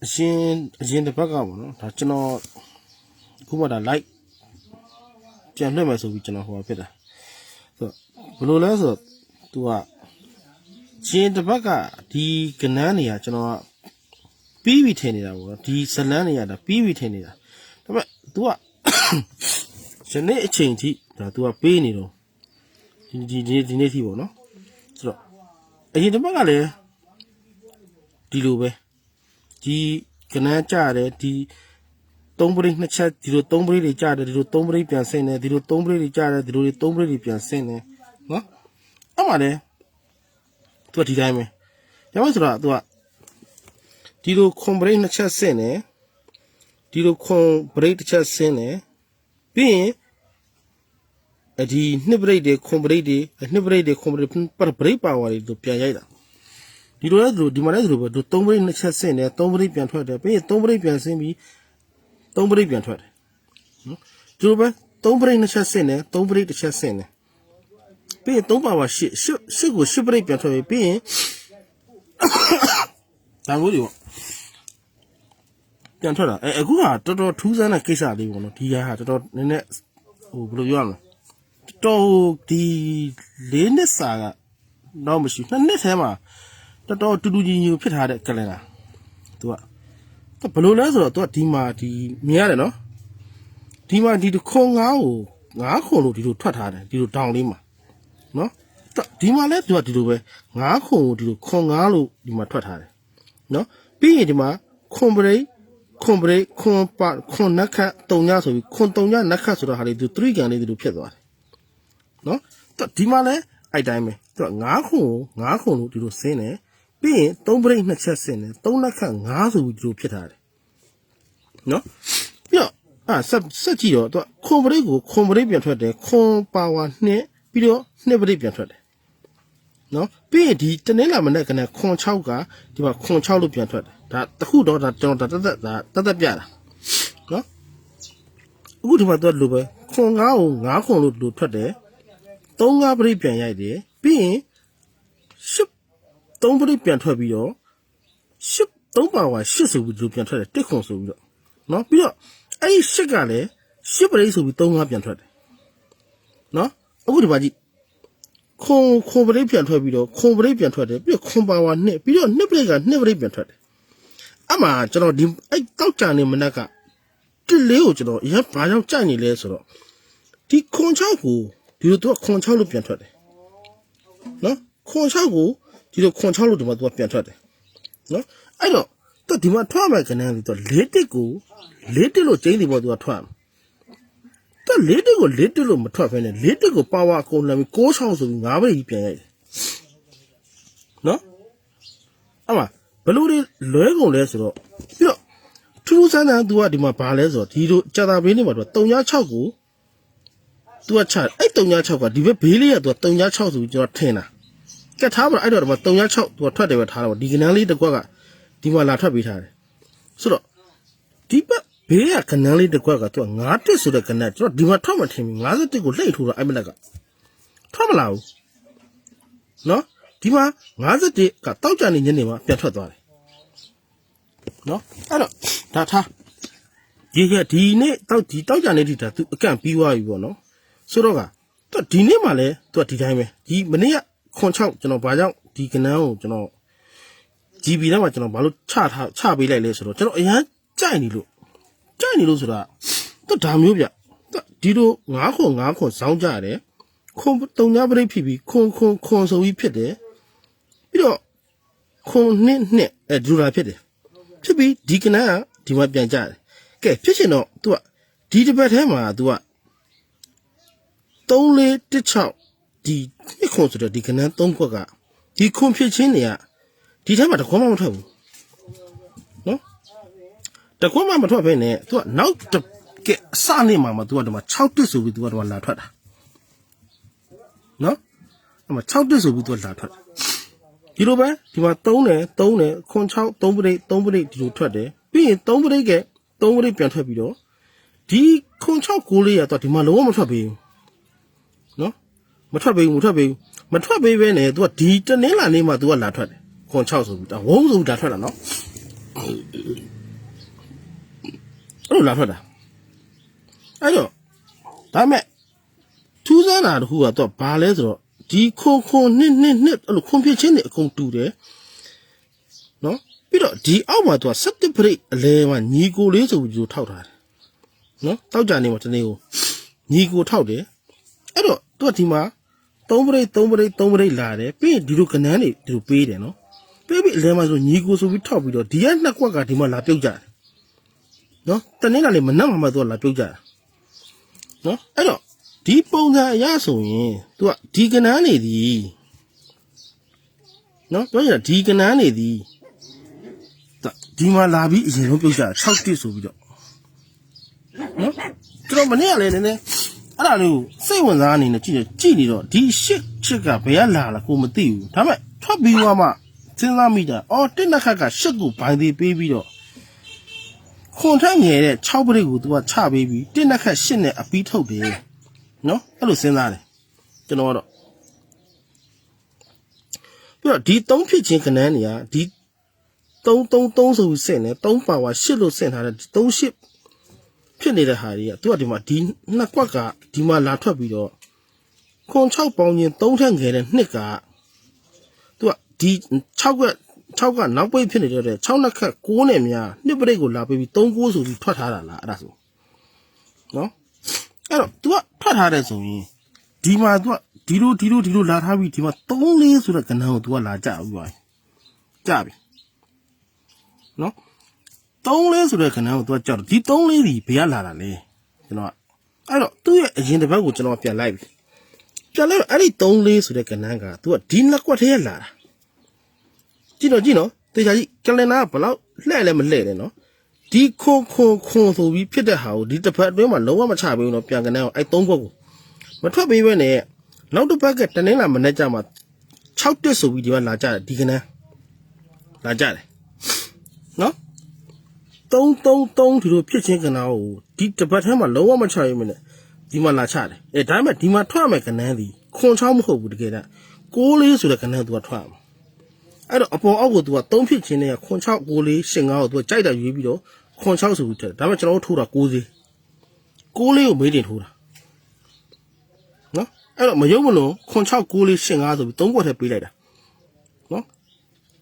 အရင်တစ်ပတ်ကပေါ့နော်ဒါကျွန်တော်အခုမှဒါ like ပြန်လွှင့်မယ်ဆိုပြီးကျွန်တော်ဟိုဖြစ်တာဆိုတော့ဘယ်လိုလဲဆိုတော့ तू ကရှင်တစ်ပတ်ကဒီကနန်းနေရကျွန်တော်ကပြီးပြီထင်နေတာပေါ့နော်ဒီဇလန်းနေရတာပြီးပြီထင်နေတာဒါပေမဲ့ तू ကယနေ့အချိန်ထိဒါ तू ကပေးနေတော့ဒီနေ့ထိပေါ့နော်ဆိုတော့အရင်တစ်ပတ်ကလည်းဒီလိုပဲဒီကနန်းကြတယ်ဒီသုံးပရိတ်နှစ်ချက်ဒီလိုသုံးပရိတ်တွေကြတယ်ဒီလိုသုံးပရိတ်ပြန်ဆင်းတယ်ဒီလိုသုံးပရိတ်တွေကြတယ်ဒီလိုသုံးပရိတ်တွေပြန်ဆင်းတယ်နော်အဲ့မှာလေသူကဒီတိုင်းပဲရပါဆိုတော့သူကဒီလိုခွန်ပရိတ်နှစ်ချက်ဆင်းတယ်ဒီလိုခွန်ပရိတ်တစ်ချက်ဆင်းတယ်ပြီးရင်ဒီနှစ်ပရိတ်တွေခွန်ပရိတ်တွေနှစ်ပရိတ်တွေခွန်ပရိတ်ပရိတ်ပါဝါတွေသူပြန်ရိုက်တာဒီလိုလဲဒီမှာလဲဒီလိုပဲသုံးပရိတ်နှစ်ချက်ဆင်းတယ်သုံးပရိတ်ပြန်ထွက်တယ်ပြီးရင်သုံးပရိတ်ပြန်ဆင်းပြီးသုံးပရိတ်ပြန်ထွက်တယ်နော်ဒီလိုပဲသုံးပရိတ်နှစ်ချက်ဆင်းတယ်သုံးပရိတ်တစ်ချက်ဆင်းတယ်ပြီးရင်သုံးပါဝါရှစ်ကိုရှစ်ပရိတ်ပြန်ထွက်ပြီးရင်ဒါမျိုးတွေပေါ့ပြန်ထွက်တာအခုဟာတော်တော်ထူးဆန်းတဲ့ကိစ္စလေးပေါ့နော်ဒီဟာတော်တော်နည်းနည်းဟိုဘယ်လိုပြောရမလဲတော်ဒီ၄နှစ်စာကတော့မရှိနှစ်နှစ်ထဲမှာတော်တော်တူတူညီညီဖြစ်ထားတဲ့ကလန်ဒါသူကဘယ်လိုလဲဆိုတော့သူကဒီမှာဒီမြင်ရတယ်နော်ဒီမှာဒီခွန်ငါးကိုငါးခွန်လို့ဒီလိုထွက်ထားတယ်ဒီလိုတောင်လေးမှာနော်ဒီမှာလဲသူကဒီလိုပဲငါးခွန်ကိုဒီလိုခွန်ငါးလို့ဒီမှာထွက်ထားတယ်နော်ပြီးရင်ဒီမှာခွန်ပရိတ်ခွန်ပါခွန်နက်ခတ်တုံညဆိုပြီးခွန်တုံညနက်ခတ်ဆိုတော့ဟာလေးသူ3ကန်လေးဒီလိုဖြစ်သွားတယ်နော်ဒီမှာလဲအဲ့တိုင်းပဲသူကငါးခွန်လို့ဒီလိုဆင်းတယ်ပြီးရင်3ပရိတ်နှစ်ချက်ဆင်းတယ်3နက်ခတ်5ဆိုပြီးဒီလိုဖြစ်ထားတယ်နော်ပြီးတော့ဆက်ကြည့်တော့သူကခွန်ပရိတ်ကိုခွန်ပရိတ်ပြန်ထွက်တယ်ခွန်ပါဝါ2ပြီးတော့2ပရိတ်ပြန်ထွက်တယ်နော်ပြီးရင်ဒီတနင်္လာမနေ့ကနေ့ခွန်6ကဒီမှာခွန်6လို့ပြန်ထွက်တယ်ဒါတခုတော့ဒါကျွန်တော်တပြတာနော်အခုဒီမှာသူကလိုပဲခွန်9ကို9ခွန်လို့ထွက်တယ်3 5ပရိတ်ပြန်ရိုက်တယ်ပြီးရင်3ပရိတ်ပြန်ထွက်ပြီးတော့3ပါဝါ8ဆိုပြီးဒီလိုပြန်ထွက်တယ်1ခွန်ဆိုပြီးတော့နော်ပြီးတော့အဲ့ဒီ8ကလည်း8ပရိတ်ဆိုပြီး3 5ပြန်ထွက်တယ်နော်အခုဒီမှာကြည့်ခွန်ပရိတ်ပြန်ထွက်ပြီးတော့ခွန်ပရိတ်ပြန်ထွက်တယ်ပြီးတော့ခွန်ပါဝါ2ပြီးတော့2ပရိတ်က2ပရိတ်ပြန်ထွက်တယ်အမှကျွန်တော်ဒီအဲ့တောက်ကြနေမနက်ကတစ်လေးကိုကျွန်တော်ရဘာကြောင့်ကြိုက်နေလဲဆိုတော့ဒီခွန်6ကိုဒီလိုသူကခွန်6လို့ပြန်ထွက်တယ်နော်ခွန်6ကိုဒီလိုခွန်6လို့ဒီမှာသူကပြန်ထွက်တယ်နော်အဲ့တော့သူဒီမှာထွက်မယ်ကနေသူ4တစ်ကို4တစ်လို့ကျင်းဒီပေါ်သူကထွက်တယ်4တစ်ကို4တစ်လို့မထွက်ဖ ೇನೆ 4တစ်ကိုပါဝါအကုန်လမ်းပြီး6ဆိုပြီး5ပဲကြီးပြန်ရိုက်တယ်နော်အဲ့မှာဘလို့တွေလွဲကုန်လဲဆိုတော့ပြီးတော့ထူးဆန်းတဲ့သူကဒီမှာဘာလဲဆိုတော့ဒီလိုကြာတာဘေးနေမှာသူက306ကိုသူကချအဲ့306ကဒီဘက်ဘေးလေးကသူက306ဆိုပြီးကျွန်တော်ထင်တာကက်ထားပါအဲ့တော့ဒီမှာ306သူကထွက်တယ်ပဲထားတော့ဒီကနန်းလေးတစ်ကွက်ကဒီမှာလာထွက်ပေးထားတယ်ဆိုတော့ဒီဘက်ဘေးကကနန်းလေးတစ်ကွက်ကသူက9တက်ဆိုတဲ့ကနန်းကျွန်တော်ဒီမှာထွက်မထင်ဘူး51ကိုလှိတ်ထိုးတော့အဲ့မလက်ကထွက်မလာဘူးနော်ဒီမှာ51ကတောက်ကြနေညနေမှာပြန်ထွက်သွားတယ်နော်အဲ့တော့ဒါထားဒီနေ့တောက်ကြနေဒီဒါသူအကန့်ပြီးသွားပြီပေါ့နော်ဆိုတော့ကသူဒီနေ့မှလည်းသူကဒီတိုင်းပဲဒီမနေ့ကခွန်6ကျွန်တော်ဘာကြောင့်ဒီကနန်းကိုကျွန်တော် GB ထဲမှာကျွန်တော်ဘာလို့ချပေးလိုက်လဲဆိုတော့ကျွန်တော်အရန်ကြိုက်နေလို့ဆိုတာသူဒါမျိုးဗျသူဒီလို9ခွန်ဇောင်းကြရတယ်ခွန်3ညပရိတ်ဖြစ်ပြီးခွန်ဆိုပြီးဖြစ်တယ်ပြီးတော့ခွန်2ဒူလာဖြစ်တယ်ဖြစ်ပြီးဒီကနန်းကဒီမှာပြန်ကြတယ်ကဲဖြစ်ရှင်တော့သူကဒီတစ်ပတ်ထဲမှာသူက3416ဒီခွန်ဆိုတော့ဒီကနန်း3ခွက်ကဒီခွန်ဖြစ်ချင်းတွေကဒီထဲမှာတခွန်းမှမထွက်ဘူးနော်တခွန်းမှမထွက်ဘဲနဲ့သူကနောက်ကဲအစနေ့မှာသူကဒီမှာ6တက်ဆိုပြီးသူကလာထွက်တာနော်အဲ့မှာ6တက်ဆိုပြီးသူကလာထွက်ဒီလိုပဲဒီမှာ3တယ်ခွန်6 3ပရိတ်ဒီလိုထွက်တယ်ပြီးရင်3ပရိတ်ပြန်ထွက်ပြီးတော့ဒီခွန်6 9လေးကတော့ဒီမှာလုံးဝမထွက်ပေးဘူးနော်မထွက်ပေးဘဲနဲ့သူကဒီတနင်္လာနေ့မှာသူကလာထွက်တယ်ခွန်6ဆိုပြီးဒါဝုန်းဆိုပြီးဒါထွက်တာနော် အဲ့လိုလာထွက်တာအဲ့တော့ဒါမဲ့ထူးဆန်းတာတခုကတော့ဘာလဲဆိုတော့ဒီခွန်နှစ်အဲ့လိုခွန်ဖြစ်ချင်းတွေအကုန်တူတယ်နော်ပြီးတော့ဒီအောက်မှာသူက17ပရိတ်အလဲမှာညီကိုလေးဆိုပြီးသူထောက်ထားတယ်နော်တောက်ကြနေမှာတနေ့ကိုညီကိုထောက်တယ်အဲ့တော့သူကဒီမှာ3ပရိတ်လာတယ်ပြီးရင်ဒီလိုကနန်းတွေဒီလိုပေးတယ်နော်ပေးပြီးအလဲမှာဆိုညီကိုဆိုပြီးထောက်ပြီးတော့ဒီကနှစ်ကွက်ကဒီမှာလာပြုတ်ကြတယ်နော်တနေ့ကလည်းမနှက်မှသူကလာပြုတ်ကြတယ်နော်အဲ့တော့ဒီပုံစံအရဆိုရင်သူကဒီကနန်းနေသည်နော်ပြောရတာဒီကနန်းနေသည်ဒီမှာလာပြီးအရင်ဆုံးပြုတ်ကြတာ6တစ်ဆိုပြီးတော့နော်ကျွန်တော်မနေ့ကလည်းနည်းနည်းအဲ့ဒါလေးကိုစိတ်ဝင်စားအနေနဲ့ကြည့်နေတော့ဒီရှစ်ကဘယ်ကလာလားကိုမသိဘူးဒါပေမဲ့ထွက်ပြီးသွားမှစဉ်းစားမိတာအော်တစ်နှစ်ခက်ကရှစ်ကိုဘိုင်းသေးပေးပြီးတော့ခွန်ထက်ငယ်တဲ့6ပရိတ်ကိုသူကချပေးပြီးတစ်နှစ်ခက်8နဲ့အပီးထုတ်တယ်နော်အဲ့လိုစဉ်းစားတယ်ကျွန်တော်ကတော့ပြီးတော့ဒီ3ဖြစ်ချင်းကနန်းတွေကဒီ3ဆိုပြီးစင်တယ်3ပါဝါ8လို့စင်ထားတဲ့ဒီ3 8ဖြစ်နေတဲ့ဟာတွေကသူကဒီမှာဒီနှစ်ကွက်ကဒီမှာလာထွက်ပြီးတော့ခွန်6ပေါင်းချင်း3ထက်ငယ်တဲ့နှစ်ကသူကဒီ6ကနောက်ပိတ်ဖြစ်နေတဲ့6နှစ်ခက်9နဲ့များနှစ်ပရိတ်ကိုလာပေးပြီး3 9ဆိုပြီးထွက်ထားတာလားအဲ့ဒါဆိုနော်အဲ့တော့ तू ကထွက်ထားတယ်ဆိုရင်ဒီမှာ तू ကဒီလိုလာထားပြီးဒီမှာ3 4ဆိုတဲ့ကဏ္ဍကို तू ကလာကြပြီးပါကြပြီနော်3 4ဆိုတဲ့ကဏ္ဍကို तू ကကြောက်တယ်ဒီ3 4ဒီဘယ်ကလာတာလဲကျွန်တော်ကအဲ့တော့သူ့ရဲ့အရင်တစ်ပတ်ကိုကျွန်တော်ပြန်လိုက်ပြီပြန်လိုက်အဲ့ဒီ3 4ဆိုတဲ့ကဏ္ဍက तू ကဒီလက်ကွက်ထဲရလာတာကြည့်နော်တေချာကြီးကလင်နာကဘလောက်လှဲ့လဲမလှဲ့လဲနော်ဒီခွန်ဆိုပြီးဖြစ်တဲ့ဟာကိုဒီတစ်ဖက်အတွင်းမှာလုံးဝမချပေးဘူးနော်ပြန်ကနေအောင်အဲ့3ခွက်ကိုမထွက်ပေးဘဲနဲ့နောက်တစ်ပတ်ကတနင်္လာမနေ့ကျမှ6တက်ဆိုပြီးဒီကလာကြတယ်ဒီကနန်းလာကြတယ်နော်3ဒီလိုဖြစ်ချင်းကနာကိုဒီတစ်ပတ်ထဲမှာလုံးဝမချပေးမနဲ့ဒီမှာလာချတယ်ဒါပေမဲ့ဒီမှာထွက်မယ်ကနန်းဒီခွန်6မဟုတ်ဘူးတကယ်တမ်း6 4ဆိုတဲ့ကနန်းသူကထွက်မှာအဲ့တော့အပေါ်အောက်ကိုသူက3ဖြစ်ချင်းနဲ့ခွန်6 6 4 8 5ကိုသူကကြိုက်တာရွေးပြီးတော့ခွန်6ဆိုပြီးထည့်ဒါပေမဲ့ကျွန်တော်တို့ထိုးတာ6 4ကိုမေးတင်ထိုးတာနော်အဲ့တော့မယုံမလို့ခွန်6 6 4 8 5ဆိုပြီး3ခွက်ထည့်ပေးလိုက်တာနော်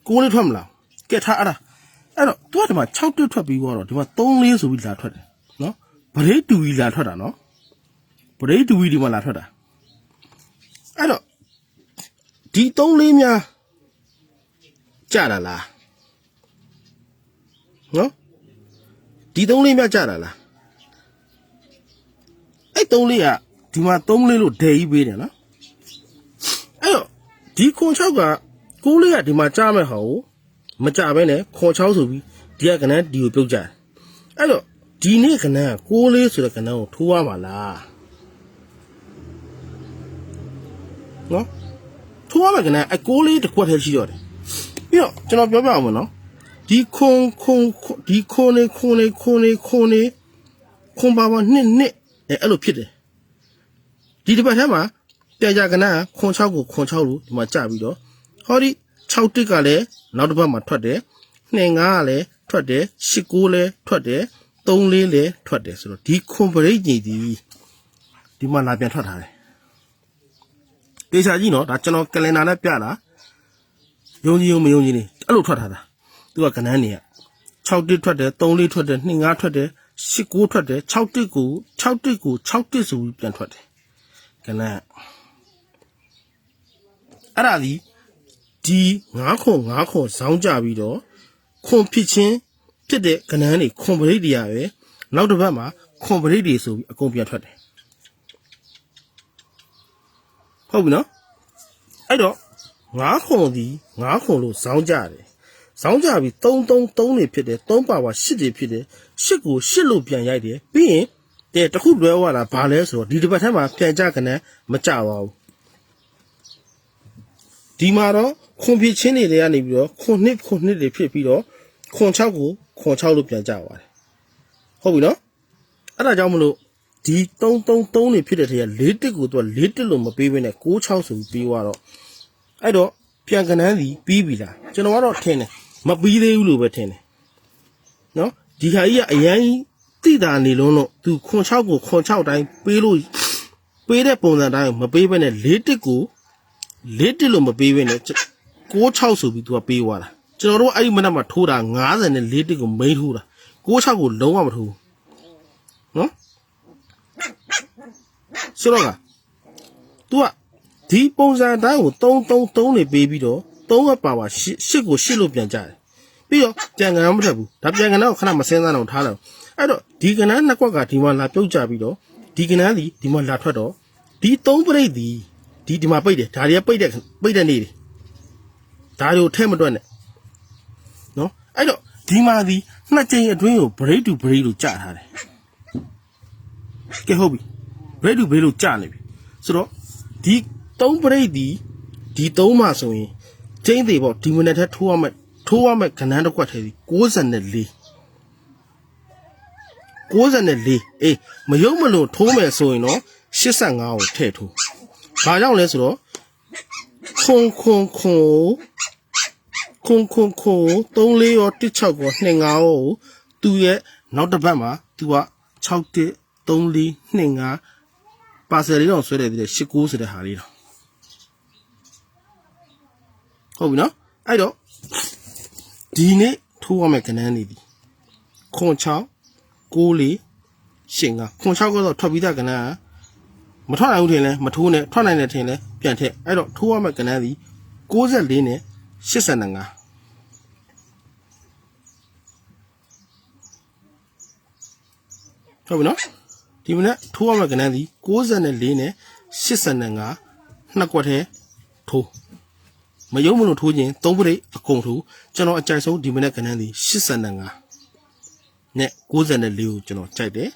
6ထွက်မလားကဲထားအဲ့တော့သူကဒီမှာ6တက်ထွက်ပြီးတော့ဒီမှာ3 4ဆိုပြီးလာထွက်တယ်နော်ဗရိတ်တူကြီးလာထွက်တာနော်ဗရိတ်တူကြီးဒီမှာလာထွက်တာအဲ့တော့ဒီ3 4များကြတာလားနော်ဒီ3 4များကြတာလားအဲ့3 4ကဒီမှာ3 4လို့ဒဲကြီးပေးတယ်နော်အဲ့တော့ဒီခွန်6က6 4ကဒီမှာကြားမဲ့ဟာကိုမကြဘဲနဲ့ခွန်6ဆိုပြီးဒီကကနန်းဒီကိုပြုတ်ကြတယ်အဲ့တော့ဒီနေ့ကနန်းက6 4ဆိုတဲ့ကနန်းကိုထိုးရမှာလားနော်ထိုးရမှာကနန်းအဲ့6 4တစ်ခွက်ထဲရှိတော့တယ်ပြီးတော့ကျွန်တော်ပြောပြအောင်မနော်ဒီခွန်ပါပါနှစ်အဲ့လိုဖြစ်တယ်ဒီတစ်ပတ်ထဲမှာပြန်ကြကနန်းခွန်6ကိုခွန်6လို့ဒီမှာကြပြီးတော့ဟောဒီ6တစ်ကလည်းနောက်တစ်ပတ်မှာထွက်တယ်2 5ကလည်းထွက်တယ်8 9လည်းထွက်တယ်3 4လည်းထွက်တယ်ဆိုတော့ဒီခွန်ပရိတ်ကြီးဒီမှာလာပြန်ထွက်ထားတယ်တေချာကြီးနော်ဒါကျွန်တော်ကလင်ဒါနဲ့ပြတာယုံကြည်မယုံကြည်နေအဲ့လိုထွက်ထားတာသူကကနန်းနေက6တစ်ထွက်တယ်3 4ထွက်တယ်2 5ထွက်တယ်8 9ထွက်တယ်6တစ်ကို6တစ်ဆိုပြီးပြန်ထွက်တယ်ကနန်းအဲ့ဒါဒီ9ခွန်ဇောင်းကြပြီးတော့ခွန်ဖြစ်ချင်းဖြစ်တဲ့ကနန်းတွေခွန်ပရိတ်တွေရပဲနောက်တစ်ပတ်မှာခွန်ပရိတ်တွေဆိုပြီးအကုန်ပြန်ထွက်တယ်ဟုတ်ပြီနော်အဲ့တော့9ခွန်လို့ဇောင်းကြတယ်ဇောင်းကြပြီး3တွေဖြစ်တယ်3ပါဝါ8တွေဖြစ်တယ်8ကို8လို့ပြန်ရိုက်တယ်ပြီးရင်တခုလွဲသွားတာဘာလဲဆိုတော့ဒီတစ်ပတ်ထဲမှာပြန်ကြကနန်းမကြပါဘူးဒီမှာတော့ခွန်ဖြစ်ချင်းတွေကနေပြီးတော့ခွန်နှစ်တွေဖြစ်ပြီးတော့ခွန်6ကိုခွန်6လို့ပြန်ကြပါတယ်ဟုတ်ပြီနော်အဲ့ဒါကြောင့်မလို့ဒီ3တွေဖြစ်တဲ့ထဲက4တစ်ကိုသူက4တစ်လို့မပေးဘဲနဲ့6 6ဆိုပြီးသွားတော့အဲ့တော့ပြန်ကနန်းစီပြီးပြီလားကျွန်တော်ကတော့ထင်တယ်မပြီးသေးဘူးလို့ပဲထင်တယ် နော်ဒီခါကြီးကအရင်တိတာနေလုံးတော့သူခွန်6ကိုခွန်6တိုင်းပေးလို့ပေးတဲ့ပုံစံတိုင်းမပေးဘဲနဲ့4တစ်ကို4တစ်လို့မပေးဘဲနဲ့6ဆိုပြီးသူကပေးသွားတာကျွန်တော်တို့အဲ့ဒီမနက်မှာထိုးတာ90နဲ့4တစ်ကိုမိန်းထိုးတာ6ကိုလုံးဝမထိုးနော်ဆိုတော့က तू ကဒီပုံစံတိုင်းကို3နေပေးပြီးတော့3ကပါ8ကို8လို့ပြန်ကြတယ်ပြီးတော့ပြန်ကန်မထက်ဘူးဒါပြန်ကန်တော့ခဏမစင်းစားအောင်ထားလိုက်အဲ့တော့ဒီကနန်းနှစ်ကွက်ကဒီမှာလာပြုတ်ကြပြီးတော့ဒီကနန်းဒီမှာလာထွက်တော့ဒီ3ပရိတ်ဒီမှာပိတ်တယ်ဒါတွေကပိတ်တဲ့နေတယ်ဒါတွေကိုထဲမတွက်နဲ့နော်အဲ့တော့ဒီမှာဒီနှစ်ကြိမ်အတွင်းကို break to break လို့ကြာထားတယ်ကဲဟုတ်ပြီ break to break လို့ကြာနေပြီဆိုတော့ဒီ3 break ဒီ3မှာဆိုရင်ကျင်းသေးပေါ့ဒီမိနစ်ထဲထိုးရမယ်ကဏ္ဍတစ်ခွက်ထဲဒီ94အေးမယုံမလို့ထိုးမယ်ဆိုရင်တော့85ကိုထည့်ထိုးဘာကြောင့်လဲဆိုတော့ခွန်34ရော16ကို25ကိုသူ့ရဲ့နောက်တစ်ပတ်မှာသူက613425ပါဆယ်လေးတော့ဆွဲတယ်ဒီ89ဆိုတဲ့ဟာလေးတော့ဟုတ်ပြီနော်အဲ့တော့ဒီနေ့ထိုးရမယ့်ကဏ္ဍနေပြီခွန်6 94 85ခွန်6ကတော့ထွက်ပြီးသားကဏ္ဍမထွက်နိုင်ဘူးထင်လဲမထိုးနဲ့ထွက်နိုင်တယ်ထင်လဲပြန်ထည့်အဲ့တော့ထိုးရမယ့်ကဏ္ဍဒီ94နဲ့85ဟုတ်ပြီနော်ဒီမနေ့ထိုးရမယ့်ကဏ္ဍဒီ94နဲ့85နှစ်ကွက်ထဲထိုးမယုံမလို့ထိုးခြင်း3ပရိတ်အကုန်ထိုးကျွန်တော်အကြိုက်ဆုံးဒီမနေ့ကဏ္ဍဒီ85နဲ့94ကိုကျွန်တော်ကြိုက်တယ်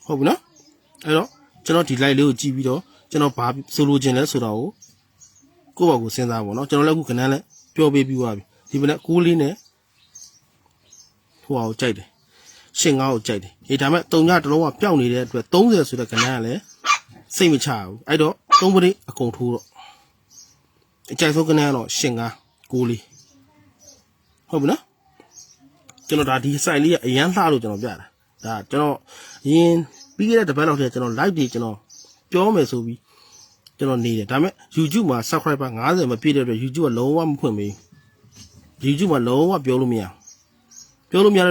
ဟုတ်ပြီနော်အဲ့တော့ကျွန်တော်ဒီ live လေးကိုကြည့်ပြီးတော့ကျွန်တော်ဘာဆိုလိုချင်လဲဆိုတာကိုယ့်ဘာကိုစဉ်းစားပါတော့ကျွန်တော်လည်းအခုကဏ္ဍလည်းပြောပေးပြီးသွားပြီဒီမနေ့6လေးနဲ့ဟိုဟာကိုကြိုက်တယ်85ကိုကြိုက်တယ်အေးဒါမဲ့3ညတလုံးကပျောက်နေတဲ့အတွက်30ဆိုတဲ့ကဏ္ဍကလည်းစိတ်မချဘူးအဲ့တော့3ပရိတ်အကုန်ထိုးတော့အကြိုက်ဆုံးကဏ္ဍကတော့85 6လေးဟုတ်ပြီနော်ကျွန်တော်ဒါဒီ site လေးကအရန်လှလို့ကျွန်တော်ပြတာဒါကျွန်တော်အရင်ပြီးခဲ့တဲ့တစ်ပတ်လောက်တည်းကျွန်တော် live တွေကျွန်တော်ပြောမယ်ဆိုပြီးကျွန်တော်နေတယ်ဒါပေမဲ့ YouTube မှာ subscriber 50မပြည့်တဲ့အတွက် YouTube ကလုံးဝမဖွင့်ပေးဘူး YouTube မှာလုံးဝပြောလို့မရတဲ့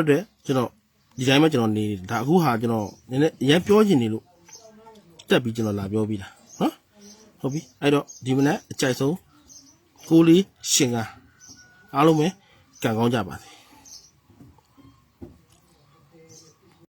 အတွက်ကျွန်တော်ဒီတိုင်းမှာကျွန်တော်နေတယ်ဒါအခုဟာကျွန်တော်နည်းနည်းအရင်ပြောချင်နေလို့တက်ပြီးကျွန်တော်လာပြောပြီးတာနော်ဟုတ်ပြီအဲ့တော့ဒီမနက်အကြိုက်ဆုံး6လေး85အားလုံးပဲကံကောင်းကြပါစေ